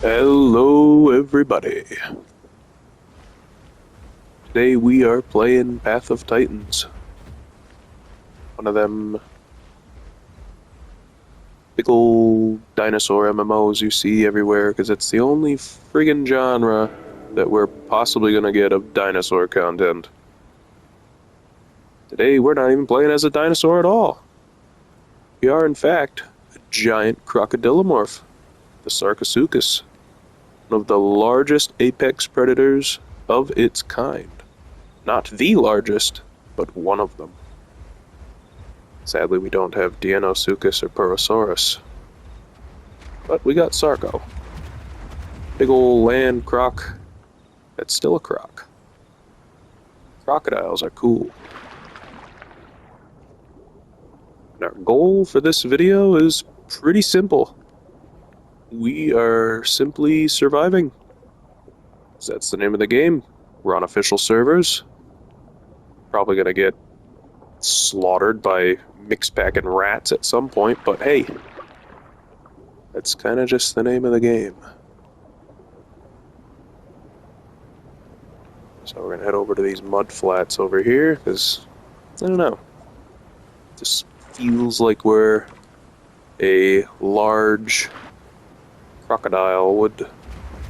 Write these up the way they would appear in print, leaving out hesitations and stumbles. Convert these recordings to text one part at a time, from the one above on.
Hello, everybody. Today we are playing Path of Titans. One of them big old dinosaur MMOs you see everywhere because it's the only friggin' genre that we're possibly gonna get of dinosaur content. Today we're not even playing as a dinosaur at all. We are, in fact, a giant crocodilomorph, the Sarcosuchus, one of the largest apex predators of its kind. Not the largest, but one of them. Sadly, we don't have Dinosuchus or Purosaurus. But we got Sarco. Big ol' land croc that's still a croc. Crocodiles are cool. And our goal for this video is pretty simple. We are simply surviving. That's the name of the game. We're on official servers. Probably gonna get slaughtered by mixed-packing rats at some point, but hey, that's kind of just the name of the game. So we're gonna head over to these mud flats over here, because, I don't know, this feels like where a large crocodile would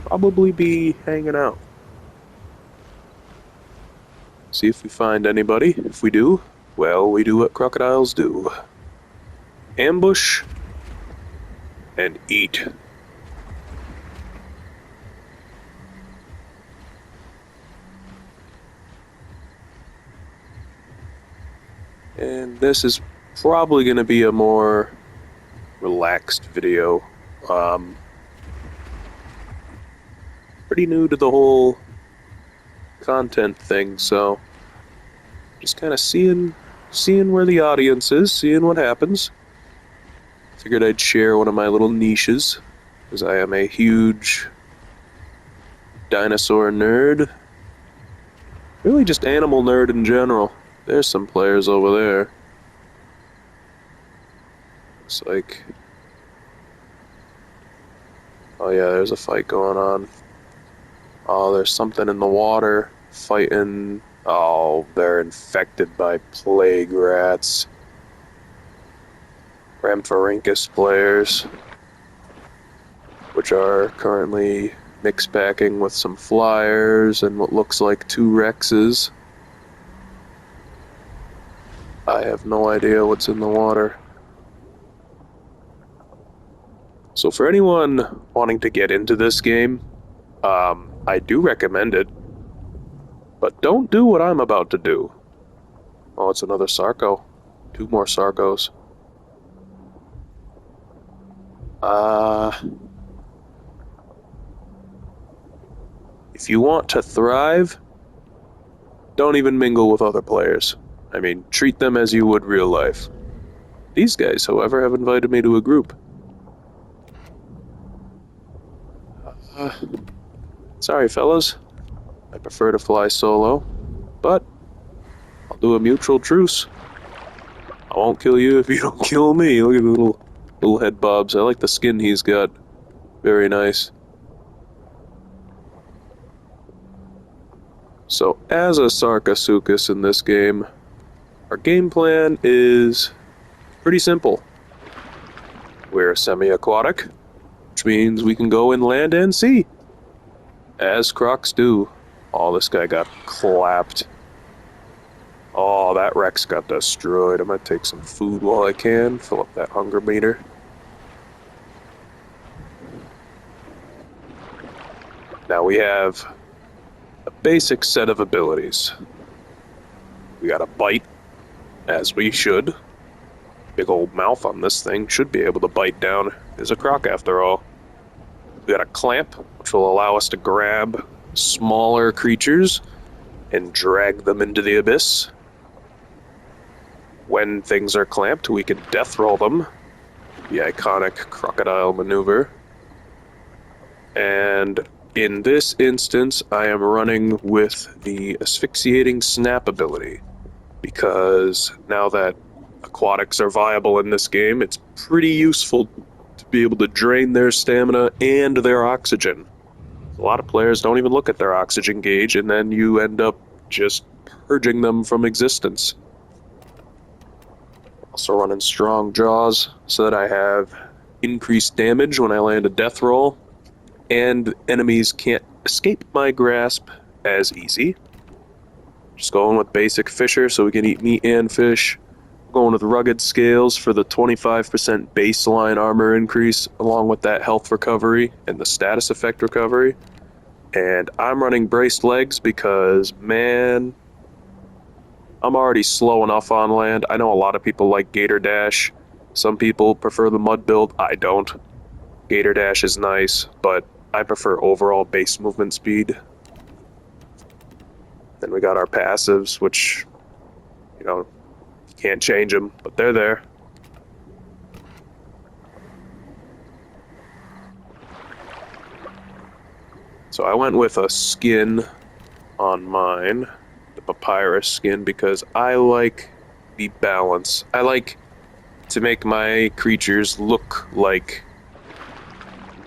probably be hanging out. See if we find anybody. If we do, well, we do what crocodiles do. Ambush and eat. And this is probably going to be a more relaxed video. Pretty new to the whole content thing, so just kind of seeing where the audience is, seeing what happens. Figured I'd share one of my little niches, because I am a huge dinosaur nerd. Really just animal nerd in general. There's some players over there. Looks like... oh yeah, there's a fight going on. Oh, there's something in the water fighting... oh, they're infected by plague rats. Rhamphorhynchus players, which are currently mix-packing with some flyers and what looks like 2 Rexes. I have no idea what's in the water. So for anyone wanting to get into this game, I do recommend it. But don't do what I'm about to do. Oh, it's another Sarco. 2 more Sarcos. If you want to thrive, don't even mingle with other players. I mean, treat them as you would real life. These guys, however, have invited me to a group. Sorry, fellas. I prefer to fly solo, but I'll do a mutual truce. I won't kill you if you don't kill me. Look at the little head bobs. I like the skin he's got. Very nice. So, as a Sarcosuchus in this game, our game plan is pretty simple. We're semi-aquatic, which means we can go in land and sea, as crocs do. Oh, this guy got clapped. Oh, that Rex got destroyed. I'm gonna take some food while I can, fill up that hunger meter. Now we have a basic set of abilities. We got a bite, as we should. Big old mouth on this thing, should be able to bite down. It's a croc after all. We got a clamp, which will allow us to grab smaller creatures and drag them into the abyss. When things are clamped, we can death roll them. The iconic crocodile maneuver. And in this instance, I am running with the asphyxiating snap ability, because now that aquatics are viable in this game, it's pretty useful to be able to drain their stamina and their oxygen. A lot of players don't even look at their oxygen gauge, and then you end up just purging them from existence. Also running strong jaws so that I have increased damage when I land a death roll, and enemies can't escape my grasp as easy. Just going with basic fisher so we can eat meat and fish. Going with rugged scales for the 25% baseline armor increase, along with that health recovery and the status effect recovery. And I'm running braced legs because, man, I'm already slow enough on land. I know a lot of people like Gator Dash. Some people prefer the mud build. I don't. Gator Dash is nice, but I prefer overall base movement speed. Then we got our passives, which, you can't change them, but they're there. So I went with a skin on mine, the papyrus skin, because I like the balance. I like to make my creatures look like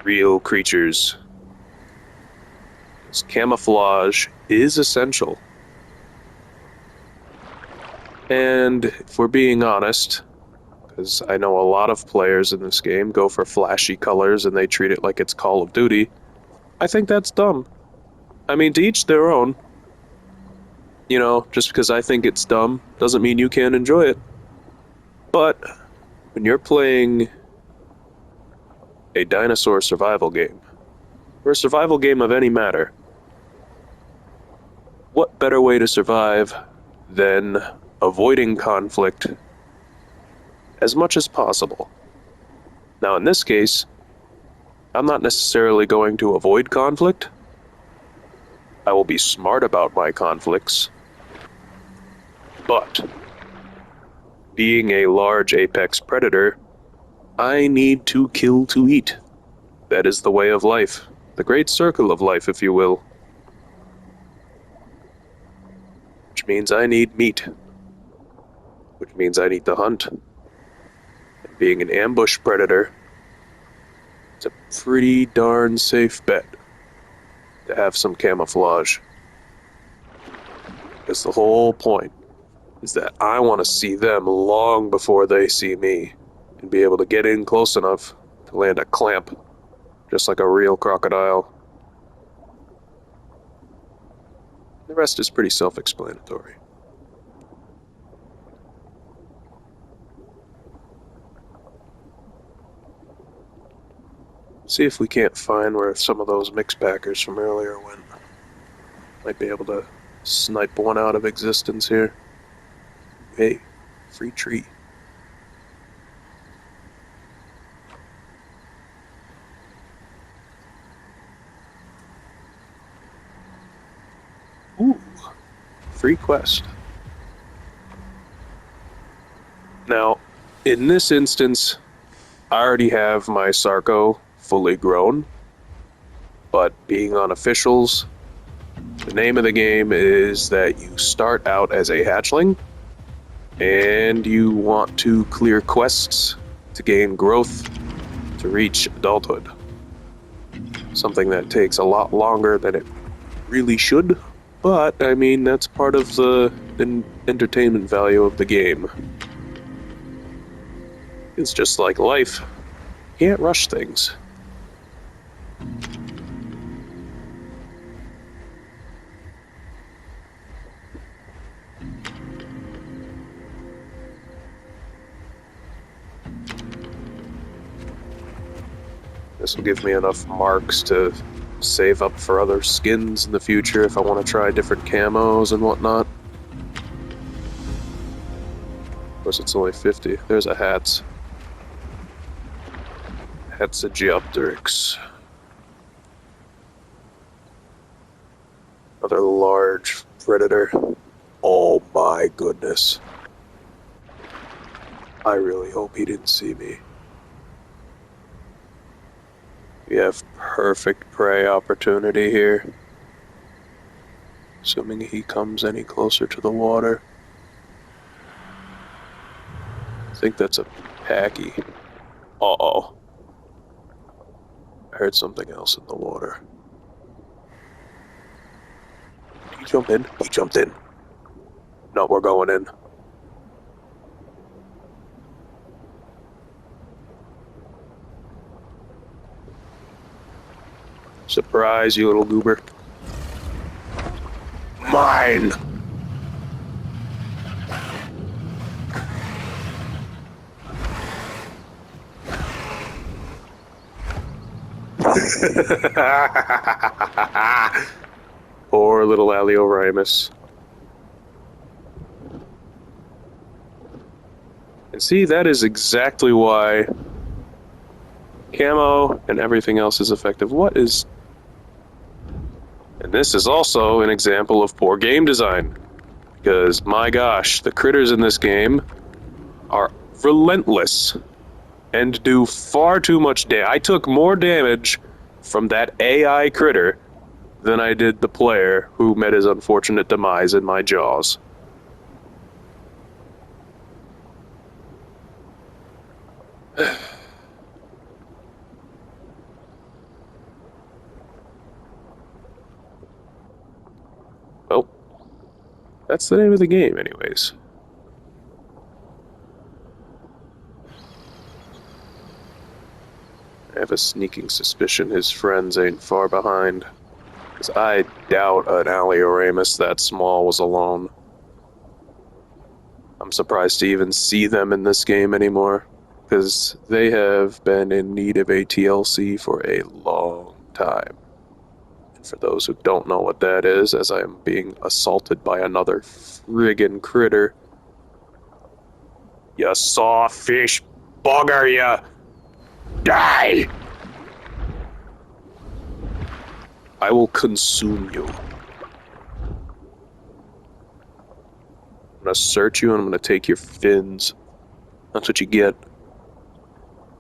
real creatures. Camouflage is essential. And if we're being honest, because I know a lot of players in this game go for flashy colors and they treat it like it's Call of Duty, I think that's dumb. I mean, to each their own. Just because I think it's dumb doesn't mean you can't enjoy it. But when you're playing a dinosaur survival game, or a survival game of any matter, what better way to survive than avoiding conflict as much as possible? Now, in this case, I'm not necessarily going to avoid conflict. I will be smart about my conflicts. But being a large apex predator, I need to kill to eat. That is the way of life. The great circle of life, if you will. Which means I need meat. Which means I need to hunt. And being an ambush predator, it's a pretty darn safe bet to have some camouflage. Because the whole point is that I want to see them long before they see me, and be able to get in close enough to land a clamp, just like a real crocodile. The rest is pretty self-explanatory. See if we can't find where some of those mix packers from earlier went. Might be able to snipe one out of existence here. Hey, free tree. Ooh, free quest. Now, in this instance, I already have my Sarco fully grown, but being on officials, the name of the game is that you start out as a hatchling, and you want to clear quests to gain growth to reach adulthood. Something that takes a lot longer than it really should, but I mean, that's part of the entertainment value of the game. It's just like life. You can't rush things. This will give me enough marks to save up for other skins in the future if I want to try different camos and whatnot. Of course, it's only 50. There's a hats. Hatsageopteryx. Another large predator. Oh my goodness. I really hope he didn't see me. We have perfect prey opportunity here. Assuming he comes any closer to the water. I think that's a packy. Uh-oh. I heard something else in the water. Did he jump in? He jumped in. No, we're going in. Surprise, you little goober. Mine! Poor little Alioramus. And see, that is exactly why camo and everything else is effective. What is... And this is also an example of poor game design. Because, my gosh, the critters in this game are relentless and do far too much damage. I took more damage from that AI critter than I did the player who met his unfortunate demise in my jaws. Well, that's the name of the game, anyways. I have a sneaking suspicion his friends ain't far behind. Because I doubt an Alioramus that small was alone. I'm surprised to even see them in this game anymore, because they have been in need of a TLC for a long time. And for those who don't know what that is, as I am being assaulted by another friggin' critter. You sawfish bugger, ya! Die! I will consume you. I'm gonna search you and I'm gonna take your fins. That's what you get.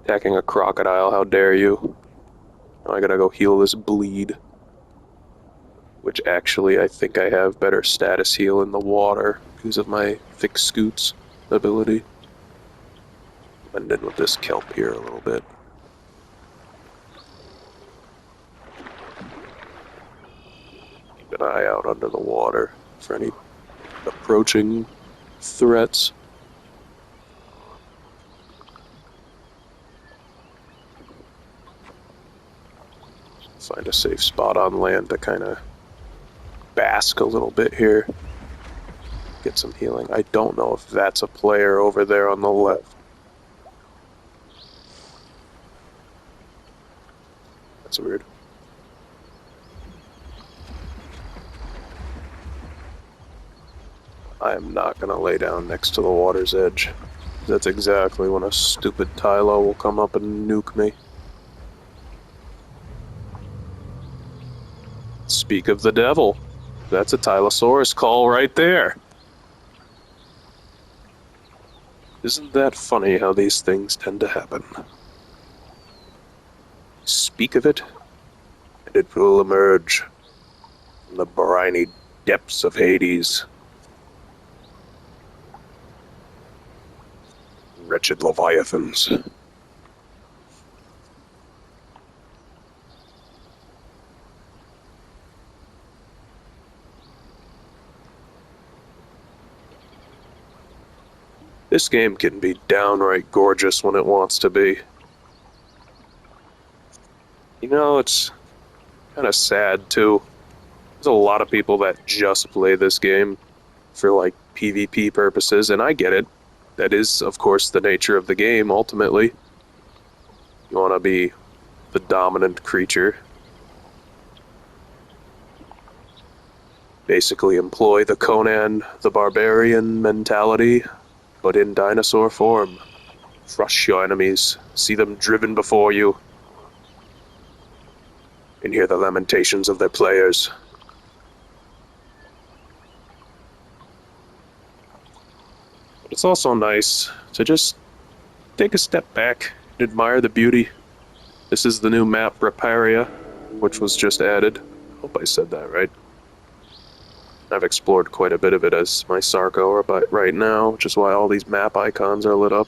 Attacking a crocodile, how dare you? Now I gotta go heal this bleed. Which actually, I think I have better status heal in the water because of my thick scoots ability. Blend in with this kelp here a little bit. Keep an eye out under the water for any approaching threats. Find a safe spot on land to kind of bask a little bit here. Get some healing. I don't know if that's a player over there on the left. That's weird. I am not going to lay down next to the water's edge. That's exactly when a stupid Tylo will come up and nuke me. Speak of the devil. That's a Tylosaurus call right there. Isn't that funny how these things tend to happen? Speak of it, and it will emerge from the briny depths of Hades. Wretched leviathans. This game can be downright gorgeous when it wants to be. You know, it's kind of sad too. There's a lot of people that just play this game for like PvP purposes, and I get it. That is, of course, the nature of the game, ultimately. You want to be the dominant creature. Basically employ the Conan the Barbarian mentality, but in dinosaur form. Crush your enemies, see them driven before you, and hear the lamentations of their players. But it's also nice to just take a step back and admire the beauty. This is the new map, Riparia, which was just added. Hope I said that right. I've explored quite a bit of it as my Sarco right now, which is why all these map icons are lit up.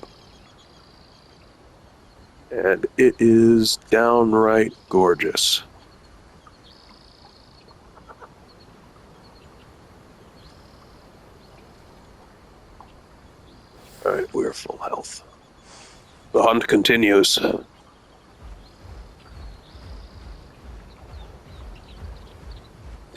And it is downright gorgeous. Alright, we're full health. The hunt continues. To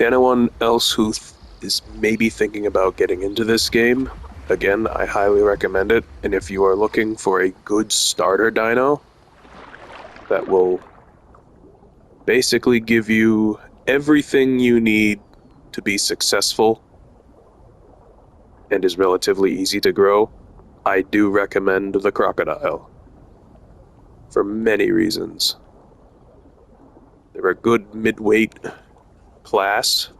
anyone else who is maybe thinking about getting into this game, again, I highly recommend it. And if you are looking for a good starter dino that will basically give you everything you need to be successful and is relatively easy to grow, I do recommend the crocodile. For many reasons. They're a good mid-weight class,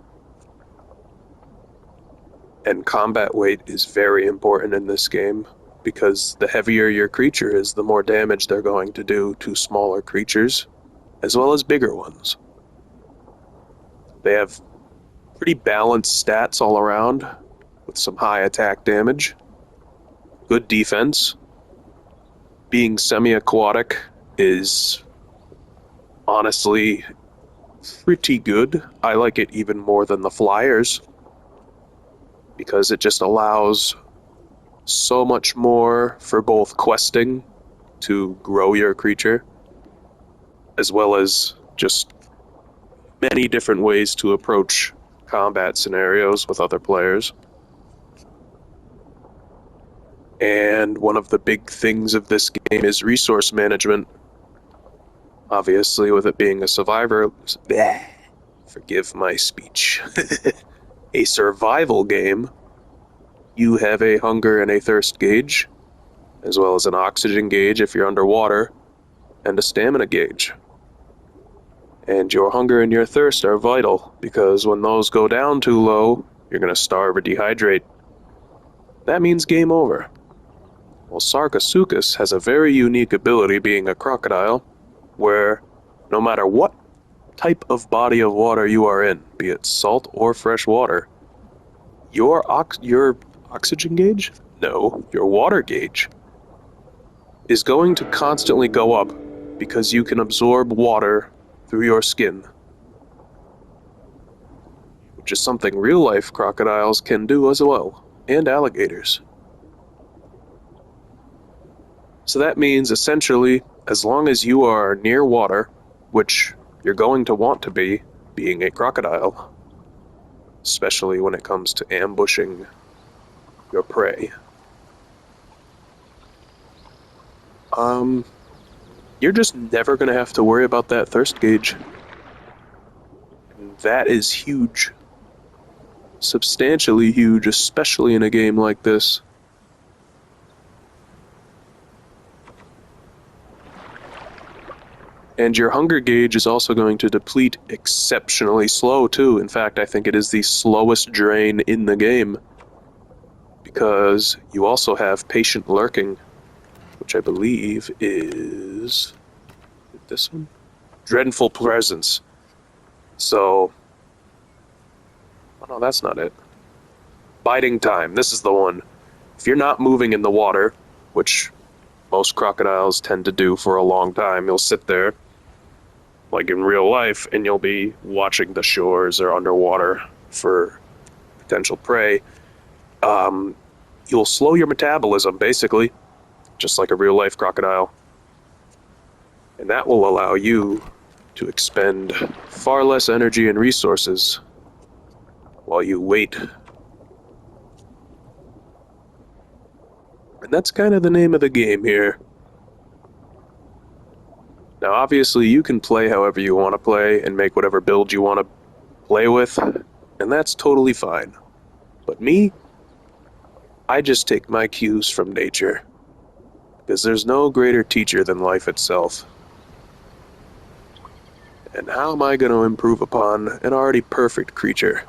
and combat weight is very important in this game because the heavier your creature is, the more damage they're going to do to smaller creatures, as well as bigger ones. They have pretty balanced stats all around, with some high attack damage, good defense. Being semi-aquatic is honestly pretty good. I like it even more than the flyers because it just allows so much more for both questing to grow your creature, as well as just many different ways to approach combat scenarios with other players. And one of the big things of this game is resource management. Obviously, with it being a survivor, forgive my speech, a survival game, you have a hunger and a thirst gauge, as well as an oxygen gauge if you're underwater, and a stamina gauge. And your hunger and your thirst are vital, because when those go down too low, you're going to starve or dehydrate. That means game over. Well, Sarcosuchus has a very unique ability, being a crocodile, where no matter what type of body of water you are in, be it salt or fresh water, your oxygen gauge? No, your water gauge is going to constantly go up because you can absorb water through your skin, which is something real-life crocodiles can do as well, and alligators. So that means, essentially, as long as you are near water, which you're going to want to be, being a crocodile, especially when it comes to ambushing your prey, you're just never going to have to worry about that thirst gauge. And that is huge. Substantially huge, especially in a game like this. And your hunger gauge is also going to deplete exceptionally slow, too. In fact, I think it is the slowest drain in the game, because you also have patient lurking, which I believe is this one? Dreadful Presence. So, oh no, that's not it. Biding Time, this is the one. If you're not moving in the water, which most crocodiles tend to do for a long time, you'll sit there, like in real life, and you'll be watching the shores or underwater for potential prey. You'll slow your metabolism, basically, just like a real-life crocodile. And that will allow you to expend far less energy and resources while you wait. And that's kind of the name of the game here. Now, obviously, you can play however you want to play and make whatever build you want to play with, and that's totally fine. But me, I just take my cues from nature, because there's no greater teacher than life itself. And how am I going to improve upon an already perfect creature?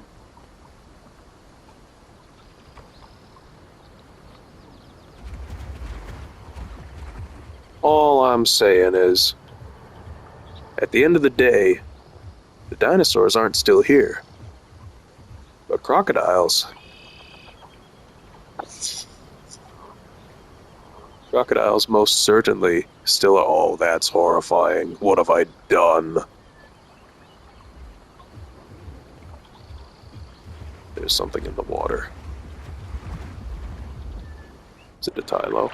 All I'm saying is, at the end of the day, the dinosaurs aren't still here. But crocodiles, Crocodiles most certainly still are. Oh, that's horrifying. What have I done? There's something in the water. Is it a Tylo?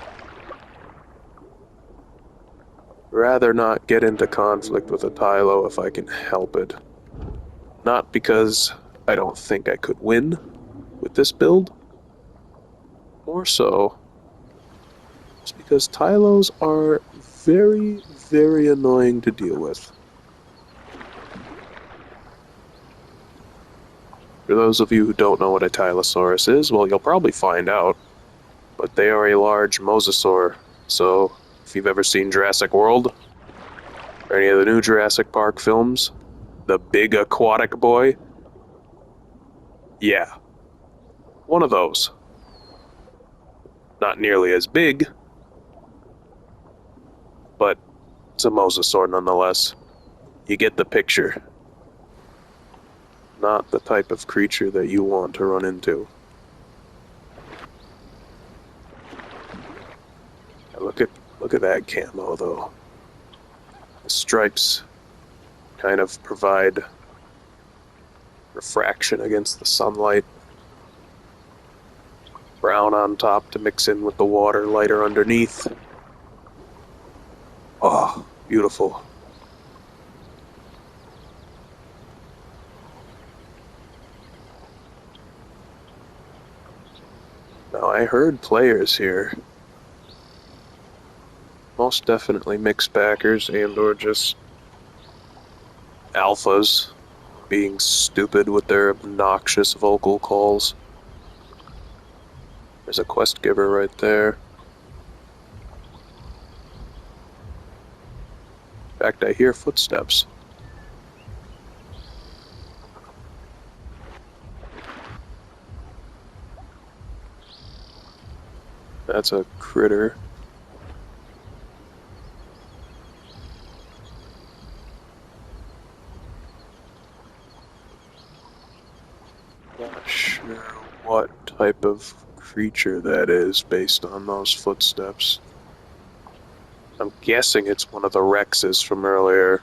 Rather not get into conflict with a Tylo if I can help it. Not because I don't think I could win with this build. More so, just because Tylos are very, very annoying to deal with. For those of you who don't know what a Tylosaurus is, well, you'll probably find out. But they are a large mosasaur, so if you've ever seen Jurassic World, or any of the new Jurassic Park films, the big aquatic boy, yeah, one of those. Not nearly as big, but it's a mosasaur nonetheless. You get the picture. Not the type of creature that you want to run into. Look at that camo though. The stripes kind of provide refraction against the sunlight. Brown on top to mix in with the water lighter underneath. Oh, beautiful. Now I heard players here. Most definitely mixed backers and or just alphas being stupid with their obnoxious vocal calls. There's a quest giver right there. In fact, I hear footsteps. That's a critter. Not sure what type of creature that is based on those footsteps. I'm guessing it's one of the Rexes from earlier.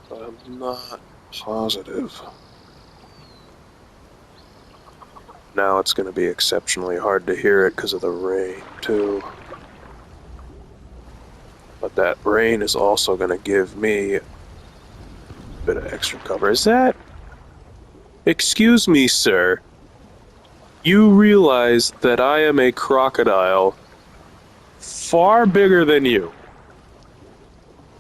But I'm not positive. Now it's going to be exceptionally hard to hear it because of the rain, too. But that rain is also going to give me a bit of extra cover. Is that... Excuse me, sir. You realize that I am a crocodile far bigger than you.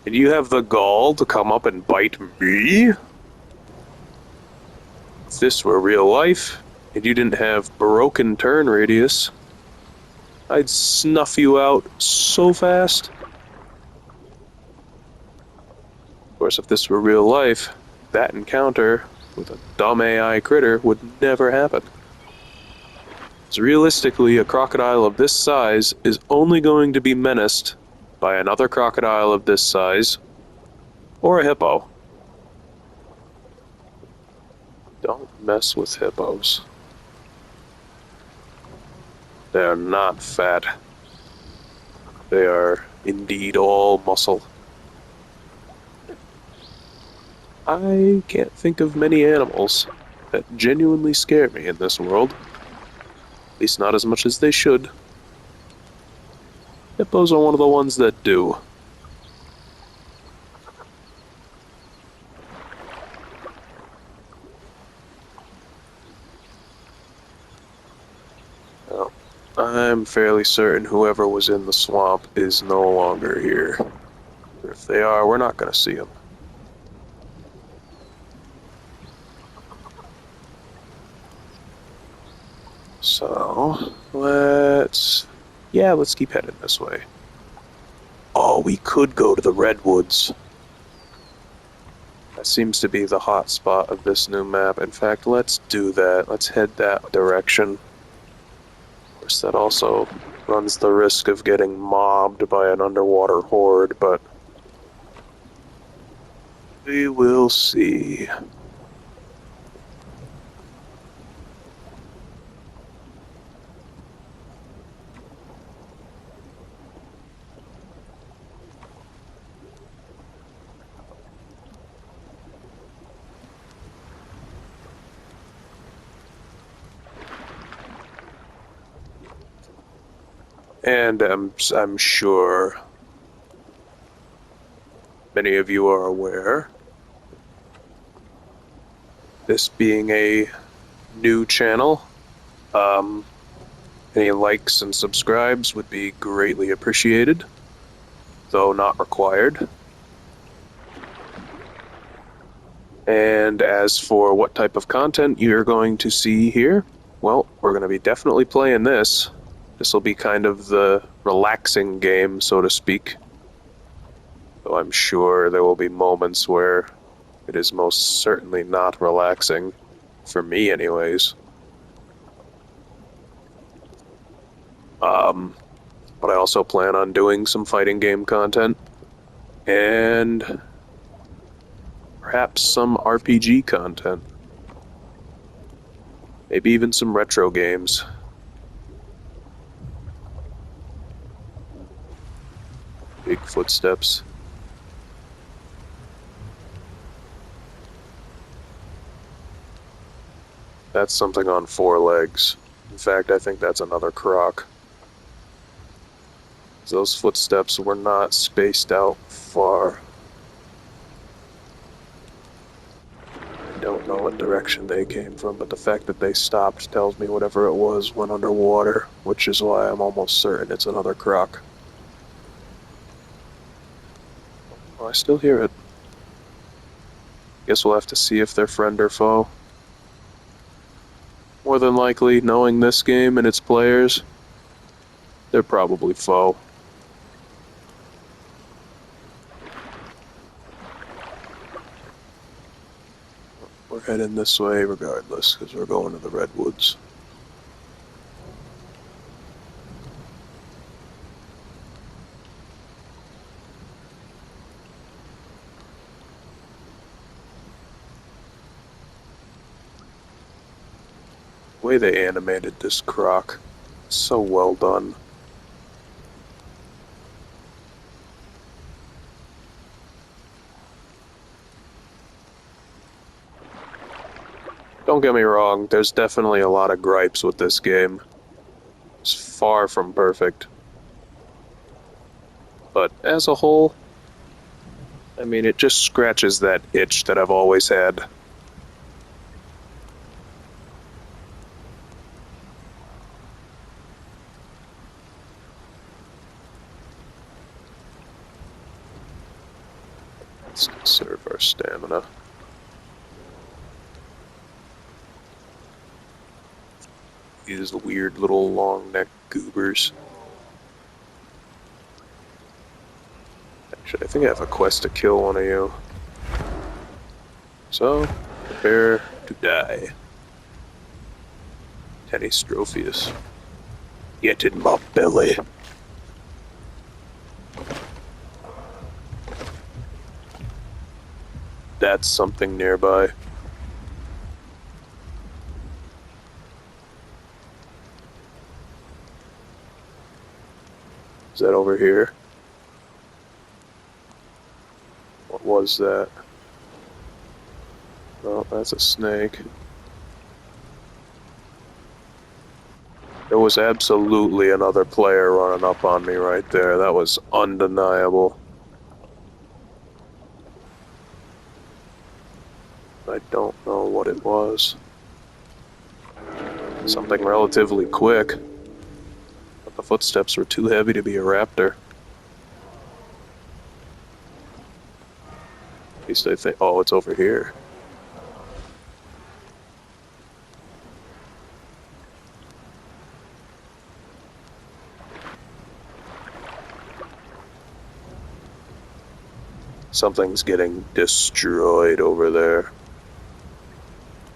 And you have the gall to come up and bite me? If this were real life, and you didn't have broken turn radius, I'd snuff you out so fast. Of course, if this were real life, that encounter with a dumb AI critter would never happen. So realistically, a crocodile of this size is only going to be menaced by another crocodile of this size, or a hippo. Don't mess with hippos. They are not fat. They are indeed all muscle. I can't think of many animals that genuinely scare me in this world. At least not as much as they should. Hippos are one of the ones that do. Well, I'm fairly certain whoever was in the swamp is no longer here. If they are, we're not going to see them. So, let's keep heading this way. Oh, we could go to the Redwoods. That seems to be the hot spot of this new map. In fact, let's do that. Let's head that direction. Of course, that also runs the risk of getting mobbed by an underwater horde, but we will see. And I'm sure many of you are aware, this being a new channel, any likes and subscribes would be greatly appreciated, though not required. And as for what type of content you're going to see here, well, we're going to be definitely playing this. This will be kind of the relaxing game, so to speak. Though I'm sure there will be moments where it is most certainly not relaxing. For me, anyways. But I also plan on doing some fighting game content. And perhaps some RPG content. Maybe even some retro games. Big footsteps. That's something on 4 legs. In fact, I think that's another Croc. Those footsteps were not spaced out far. I don't know what direction they came from, but the fact that they stopped tells me whatever it was went underwater, which is why I'm almost certain it's another Croc. Oh, I still hear it. Guess we'll have to see if they're friend or foe. More than likely, knowing this game and its players, they're probably foe. We're heading this way regardless, because we're going to the Redwoods. The way they animated this Croc, so well done. Don't get me wrong, there's definitely a lot of gripes with this game. It's far from perfect. But as a whole, I mean, it just scratches that itch that I've always had. Let's conserve our stamina. These weird little long-necked goobers. Actually, I think I have a quest to kill one of you. So, prepare to die. Tenistrophius. Get in my belly. That's something nearby. Is that over here? What was that? Oh, that's a snake. There was absolutely another player running up on me right there. That was undeniable. I don't know what it was. Something relatively quick. But the footsteps were too heavy to be a raptor. At least I think... Oh, it's over here. Something's getting destroyed over there.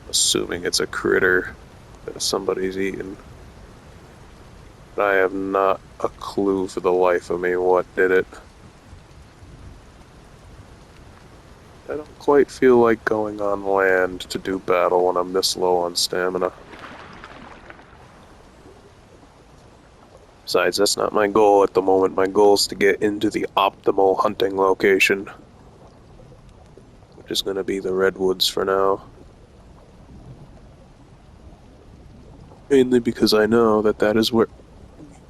Assuming it's a critter that somebody's eaten. But I have not a clue for the life of me what did it. I don't quite feel like going on land to do battle when I'm this low on stamina. Besides, that's not my goal at the moment. My goal is to get into the optimal hunting location, which is going to be the Redwoods for now. Mainly because I know that that is where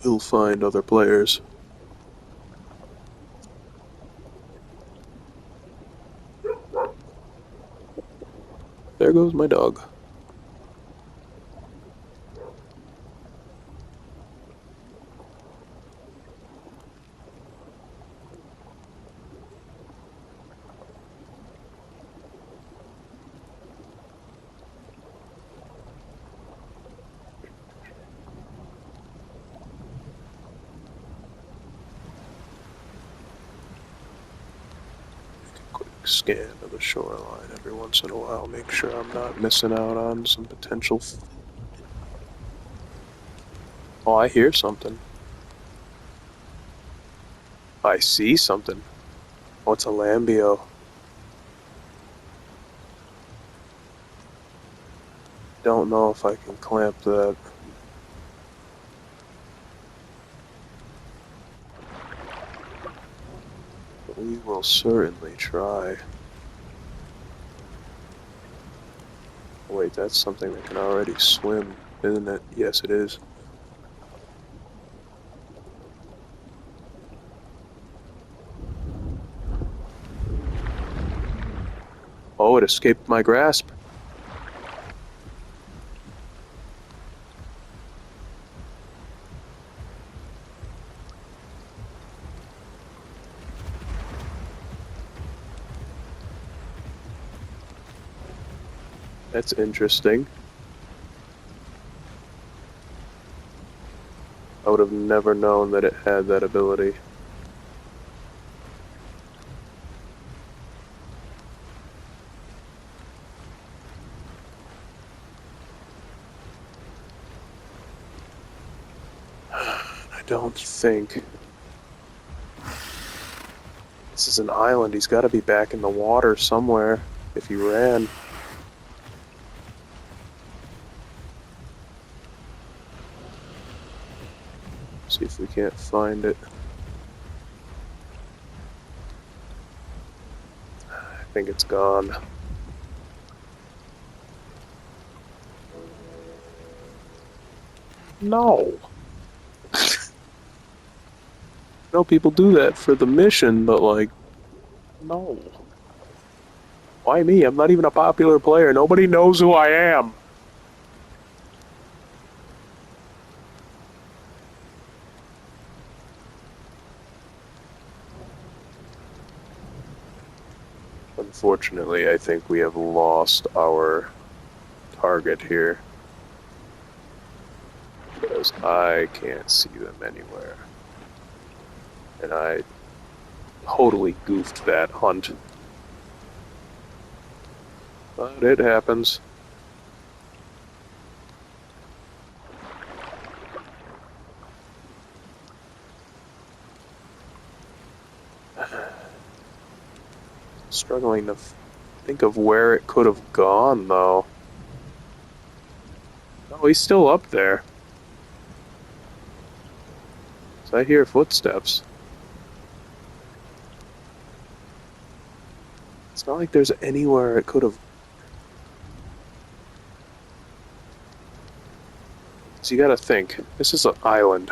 will find other players. There goes my dog. Scan of the shoreline every once in a while, make sure I'm not missing out on some potential. Oh, I hear something. I see something. Oh, it's a lambio. Don't know if I can clamp that. But we will certainly try. Wait, that's something that can already swim, isn't it? Yes, it is. Oh, it escaped my grasp. That's interesting. I would have never known that it had that ability. I don't think... This is an island. He's got to be back in the water somewhere if he ran. See if we can't find it. I think it's gone. No. I know people do that for the mission, but like, no. Why me? I'm not even a popular player. Nobody knows who I am. Unfortunately, I think we have lost our target here. Because I can't see them anywhere. And I totally goofed that hunt. But it happens. Struggling to think of where it could have gone, though. Oh, he's still up there. So I hear footsteps. It's not like there's anywhere it could have... So you gotta think, this is an island.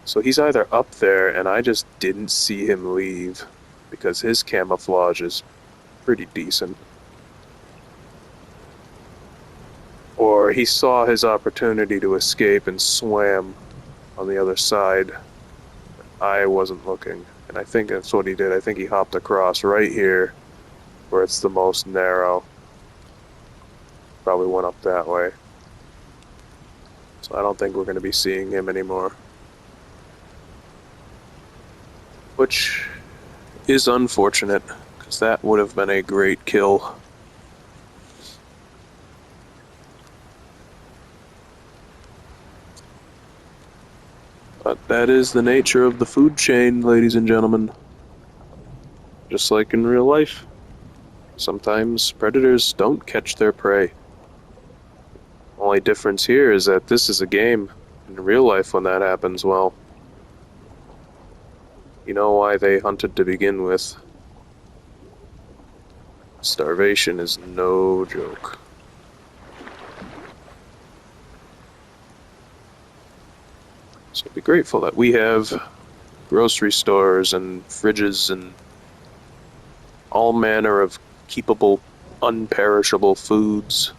So he's either up there and I just didn't see him leave, because his camouflage is pretty decent. Or he saw his opportunity to escape and swam on the other side. I wasn't looking, and I think that's what he did. I think he hopped across right here, where it's the most narrow. Probably went up that way. So I don't think we're going to be seeing him anymore. Which is unfortunate, because that would have been a great kill. But that is the nature of the food chain, ladies and gentlemen. Just like in real life. Sometimes predators don't catch their prey. Only difference here is that this is a game. In real life, when that happens, well, you know why they hunted to begin with. Starvation is no joke. So be grateful that we have grocery stores and fridges and all manner of keepable, unperishable foods.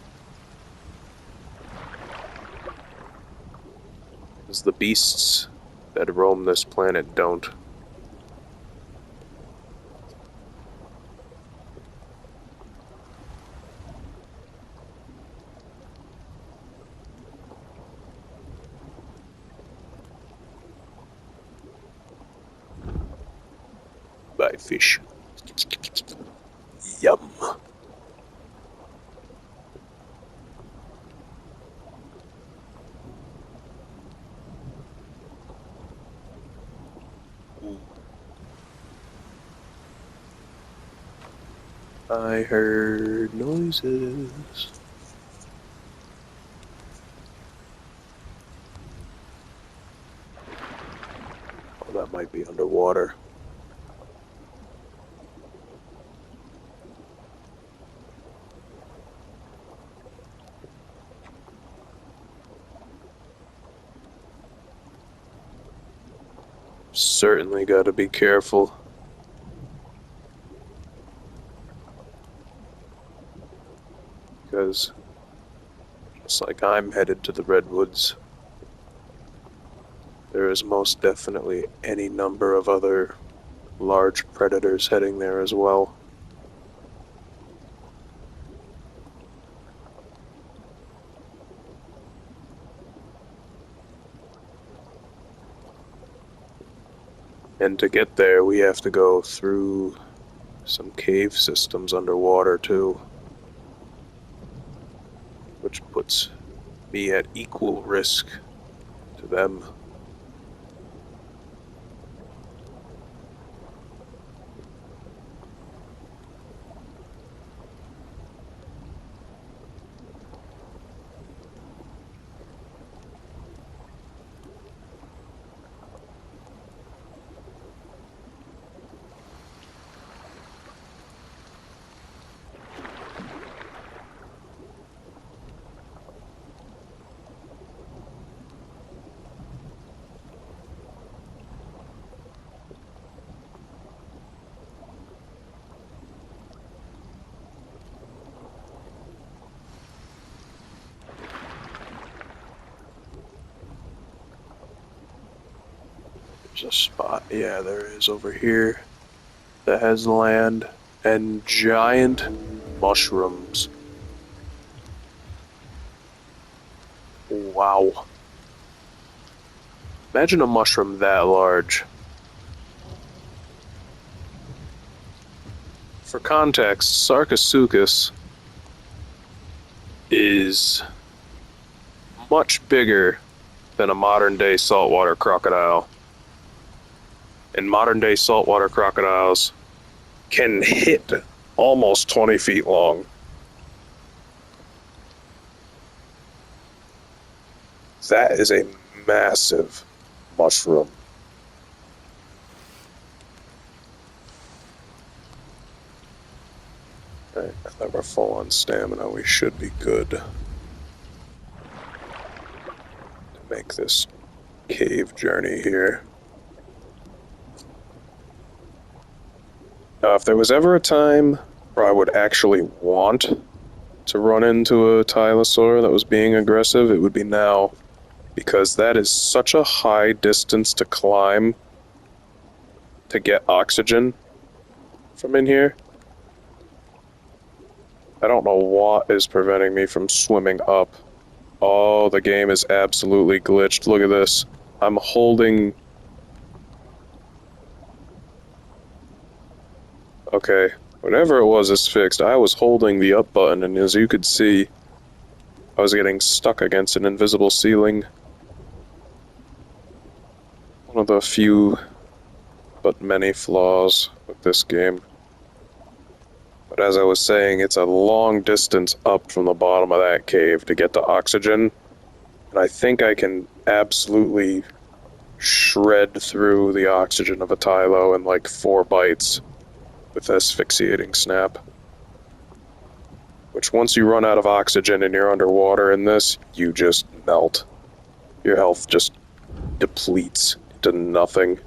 As the beasts that roam this planet don't. Bye, fish. Yum. I heard noises. Oh, that might be underwater. Certainly gotta be careful. Because just like I'm headed to the Redwoods, there is most definitely any number of other large predators heading there as well. And to get there, we have to go through some cave systems underwater too, which puts me at equal risk to them. There's a spot, yeah, there is over here, that has land and giant mushrooms. Wow. Imagine a mushroom that large. For context, Sarcosuchus is much bigger than a modern-day saltwater crocodile. And modern-day saltwater crocodiles can hit almost 20 feet long. That is a massive mushroom. Alright, now that we're full on stamina, we should be good to make this cave journey here. Now, if there was ever a time where I would actually want to run into a Tylosaur that was being aggressive, it would be now. Because that is such a high distance to climb to get oxygen from in here. I don't know what is preventing me from swimming up. Oh, the game is absolutely glitched. Look at this. I'm holding... Okay, whatever it was is fixed. I was holding the up button, and as you could see, I was getting stuck against an invisible ceiling. One of the few, but many flaws with this game. But as I was saying, it's a long distance up from the bottom of that cave to get to oxygen. And I think I can absolutely shred through the oxygen of a Tylo in like 4 bites with asphyxiating snap. Which once you run out of oxygen and you're underwater in this, you just melt. Your health just depletes into nothing.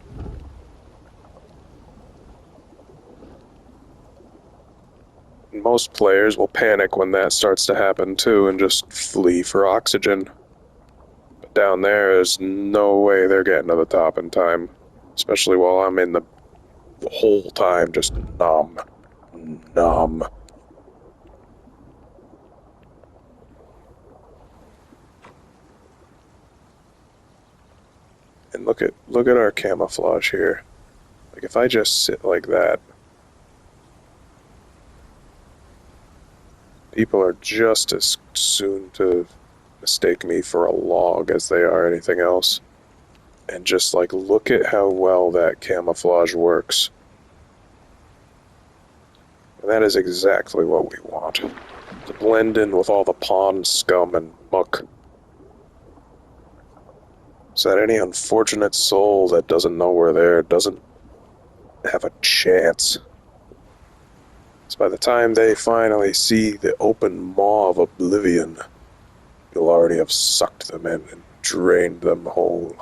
Most players will panic when that starts to happen too and just flee for oxygen. But down there's no way they're getting to the top in time. Especially while I'm in the whole time just numb. And look at our camouflage here. Like if I just sit like that, people are just as soon to mistake me for a log as they are anything else. And just like look at how well that camouflage works. And that is exactly what we want. To blend in with all the pond scum and muck. So that any unfortunate soul that doesn't know we're there doesn't have a chance. So by the time they finally see the open maw of oblivion, you'll already have sucked them in and drained them whole.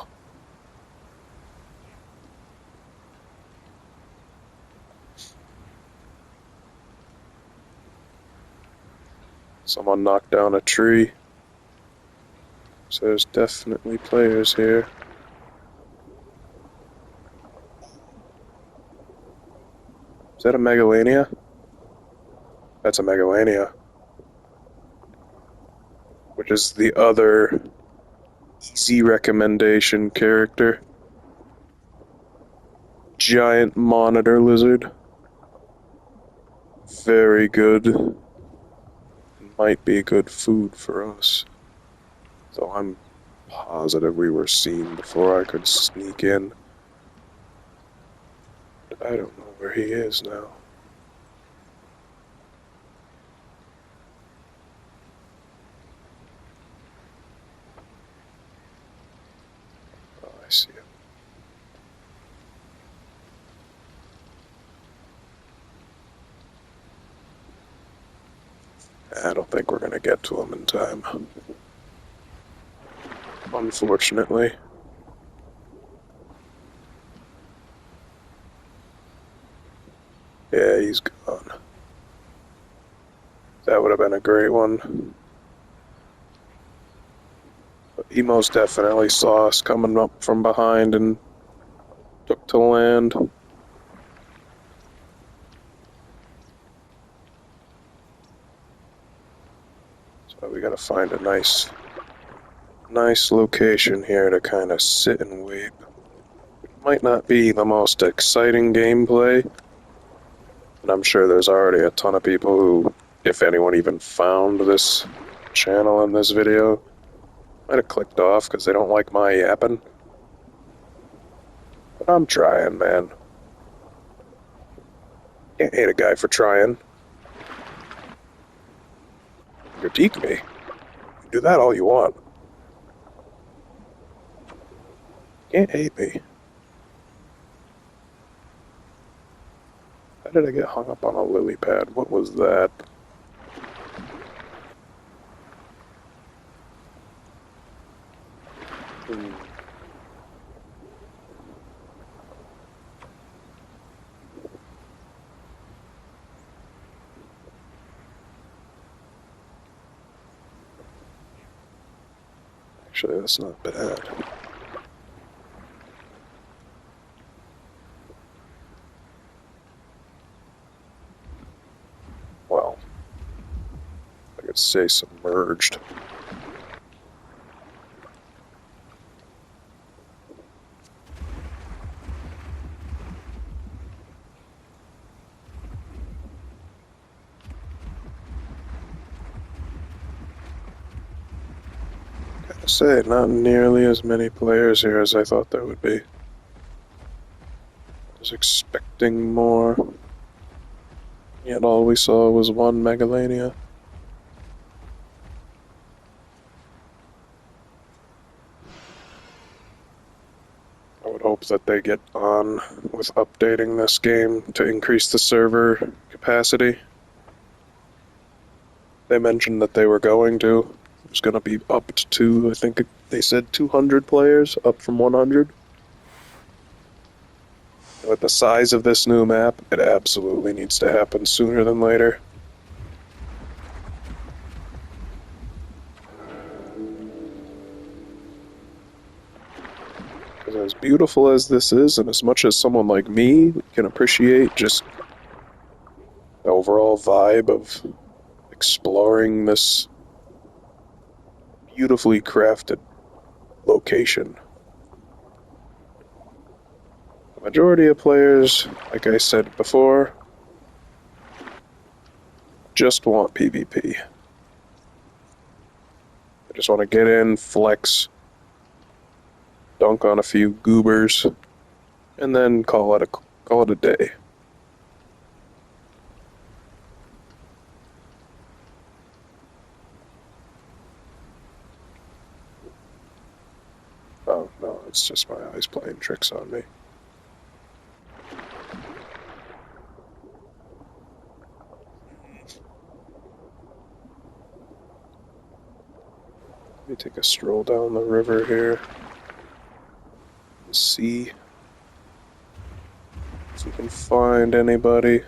Someone knocked down a tree. So there's definitely players here. Is that a Megalania? That's a Megalania. Which is the other easy recommendation character. Giant monitor lizard. Very good. Might be good food for us. So I'm positive we were seen before I could sneak in. But I don't know where he is now. Oh, I see him. I don't think we're gonna get to him in time. Unfortunately. Yeah, he's gone. That would have been a great one. But he most definitely saw us coming up from behind and took to land. So we gotta find a nice location here to kind of sit and wait. It might not be the most exciting gameplay, and I'm sure there's already a ton of people who, if anyone even found this channel and this video, might have clicked off because they don't like my yapping. But I'm trying, man. Can't hate a guy for trying. Critique me. Do that all you want. Can't hate me. How did I get hung up on a lily pad? What was that? Actually, that's not bad. Well, I could say submerged. Gotta say, not nearly as many players here as I thought there would be. I was expecting more. Yet all we saw was one Megalania. I would hope that they get on with updating this game to increase the server capacity. They mentioned that they were going to, There's going to be up to, I think they said 200 players, up from 100. With the size of this new map, it absolutely needs to happen sooner than later. Because as beautiful as this is, and as much as someone like me can appreciate just the overall vibe of exploring this beautifully crafted location, the majority of players, like I said before, just want PvP. They just want to get in, flex, dunk on a few goobers, and then call it a day. Oh no, it's just my eyes playing tricks on me. Let me take a stroll down the river here. See if we can find anybody.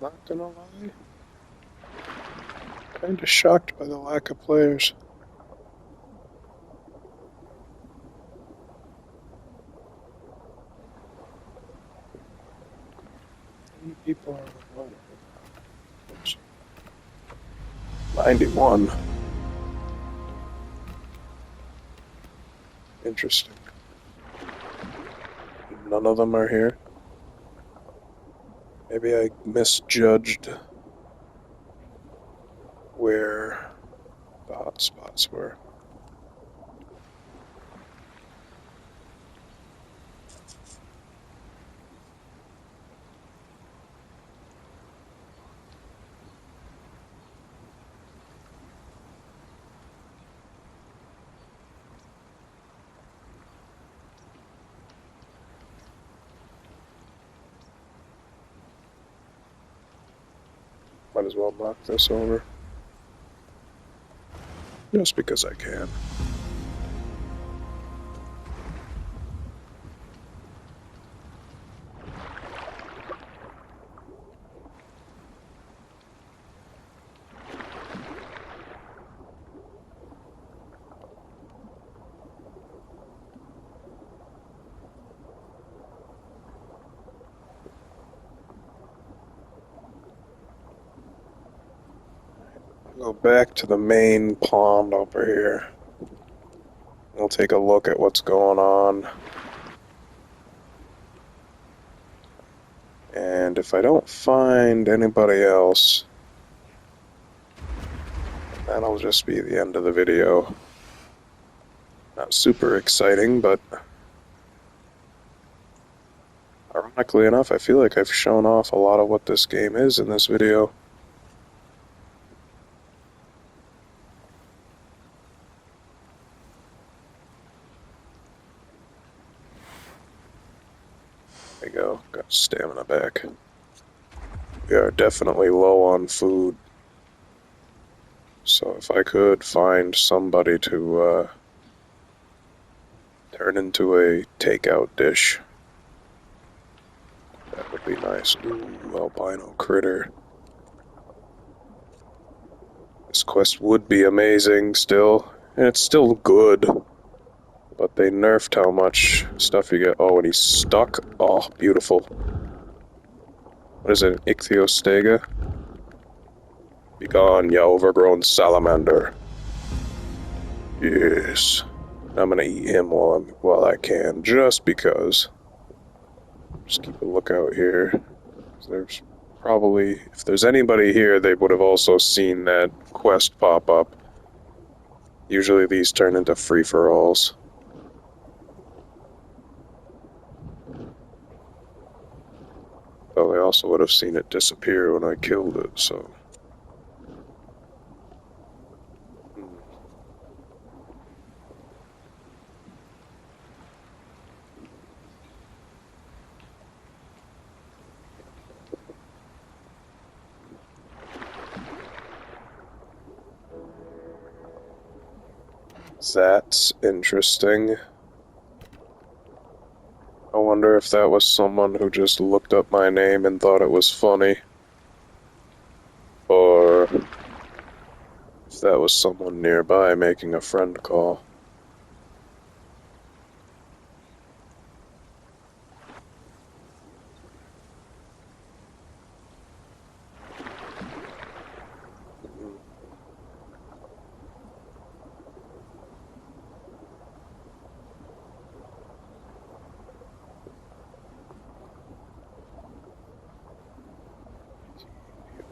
Not gonna lie, kinda shocked by the lack of players. How many people are on? 91. Interesting. None of them are here. Maybe I misjudged where the hot spots were. Might as well knock this over. Just because I can. Go back to the main pond over here. We'll take a look at what's going on. And if I don't find anybody else, that'll just be the end of the video. Not super exciting, but ironically enough, I feel like I've shown off a lot of what this game is in this video. There you go, got stamina back. We are definitely low on food. So if I could find somebody to turn into a takeout dish, would be nice. Ooh, albino critter. This quest would be amazing still, and it's still good. But they nerfed how much stuff you get. Oh, and he's stuck? Oh, beautiful. What is it, an ichthyostega? Be gone, you overgrown salamander. Yes. I'm gonna eat him while I can, just because. Just keep a lookout here. There's probably, if there's anybody here, they would have also seen that quest pop up. Usually these turn into free-for-alls. Well, they also would have seen it disappear when I killed it, so... That's interesting. I wonder if that was someone who just looked up my name and thought it was funny. Or if that was someone nearby making a friend call.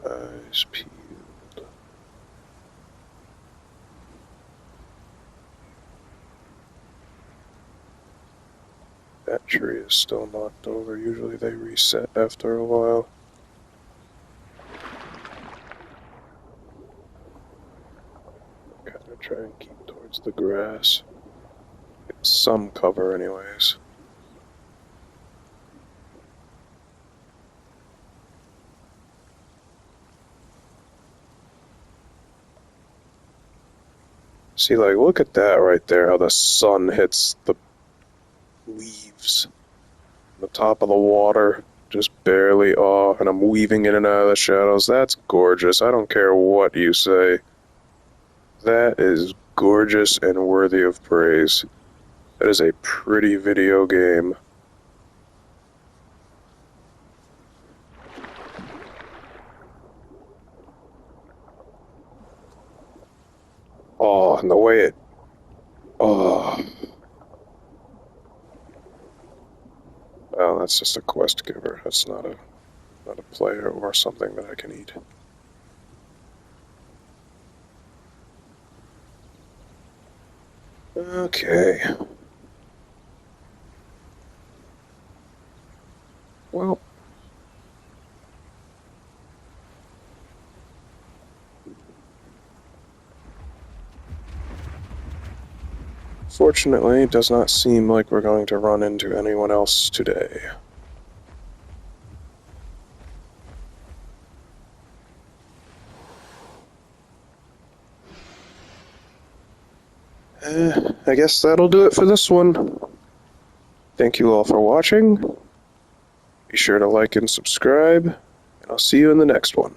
Eyes peeled. That tree is still knocked over. Usually they reset after a while. Kinda try and keep towards the grass. Get some cover anyways. See, like, look at that right there, how the sun hits the leaves. The top of the water, just barely off, and I'm weaving in and out of the shadows. That's gorgeous. I don't care what you say. That is gorgeous and worthy of praise. That is a pretty video game. Oh, and the way it... Oh. Well, that's just a quest giver. That's not a player or something that I can eat. Okay. Well... Fortunately, it does not seem like we're going to run into anyone else today. I guess that'll do it for this one. Thank you all for watching. Be sure to like and subscribe, and I'll see you in the next one.